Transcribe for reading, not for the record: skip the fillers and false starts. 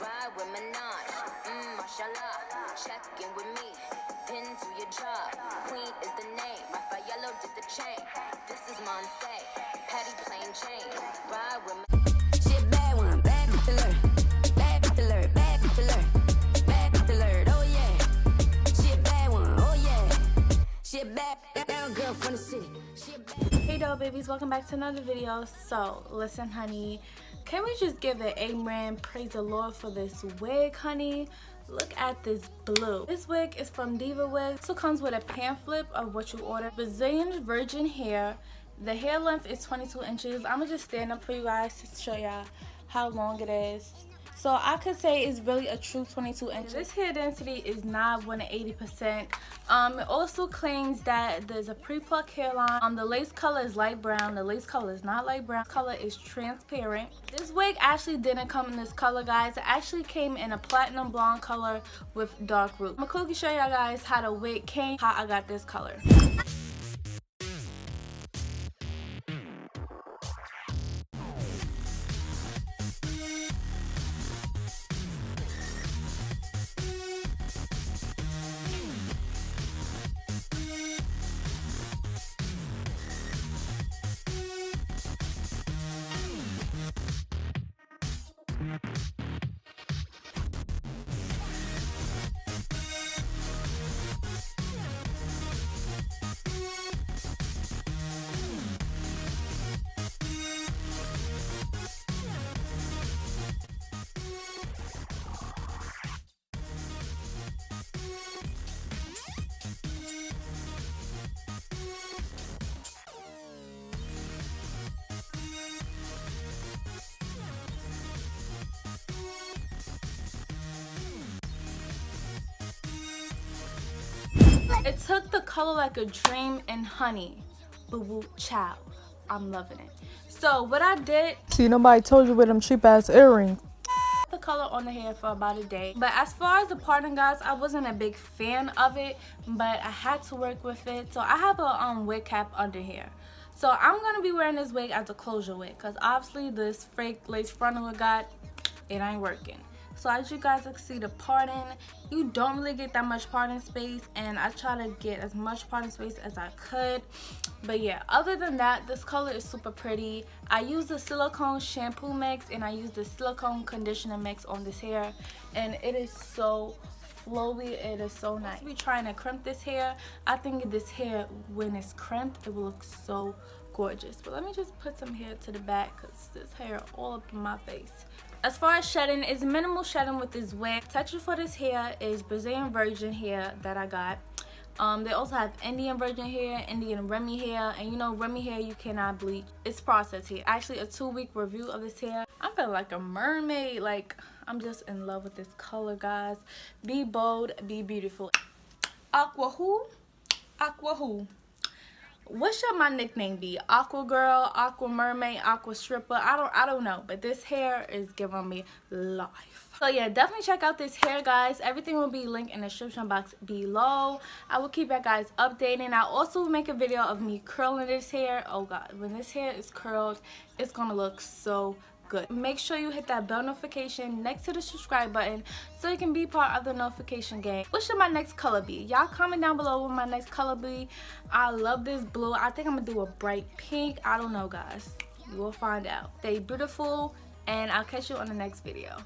ride with Minaj, mashallah, check in with me, pin to your job, queen is the name, Raphaello did the chain, this is Monse, Patty plain Jane, ride with she a bad one, bad alert, bad alert, bad alert, bad alert, oh yeah, she a bad one, oh yeah, she a bad girl from the city, she a bad. Hey doll babies, welcome back to another video. So listen honey, can we just give it amen, praise the Lord for this wig honey. Look at this blue. This wig is from Diva Wigs. So it comes with a pamphlet of what you order. Brazilian virgin hair. The hair length is 22 inches. I'm gonna just stand up for you guys to show y'all how long it is. So I could say it's really a true 22 inches. This hair density is not 180%. It also claims that there's a pre-pluck hairline. The lace color is light brown. The lace color is not light brown. The color is transparent. This wig actually didn't come in this color, guys. It actually came in a platinum blonde color with dark roots. I'm gonna quickly show y'all guys how the wig came, how I got this color. It took the color like a dream and honey. Boo boo chow. I'm loving it. So what I did, see, nobody told you with them cheap ass earrings. The color on the hair for about a day. But as far as the parting, guys, I wasn't a big fan of it, but I had to work with it. So I have a wig cap under here. So I'm gonna be wearing this wig as a closure wig, because obviously this fake lace frontal I got, it ain't working. So as you guys can see, the parting, you don't really get that much parting space, and I try to get as much parting space as I could. But yeah, other than that, this color is super pretty. I use the silicone shampoo mix and I use the silicone conditioner mix on this hair, and it is so flowy. It is so nice. We're trying to crimp this hair. I think this hair, when it's crimped, it will look so gorgeous. But let me just put some hair to the back, because this hair all up in my face. As far as shedding, it's minimal shedding with this wig. Texture for this hair is Brazilian virgin hair that I got. They also have Indian virgin hair, Indian Remy hair, and you know Remy hair you cannot bleach. It's processed hair. Actually a 2-week review of this hair. I feel like a mermaid. Like, I'm just in love with this color, guys. Be bold, be beautiful. Aqua who? Aqua who? What should my nickname be? Aqua girl, aqua mermaid, aqua stripper? I don't know, but this hair is giving me life. So yeah, definitely check out this hair, guys. Everything will be linked in the description box below. I will keep you guys updated. I'll also make a video of me curling this hair. Oh god, when this hair is curled, it's gonna look so good. Make sure you hit that bell notification next to the subscribe button so you can be part of the notification game. What should my next color be? Y'all comment down below what my next color be. I love this blue. I think I'm gonna do a bright pink. I don't know, guys. You will find out. Stay beautiful, and I'll catch you on the next video.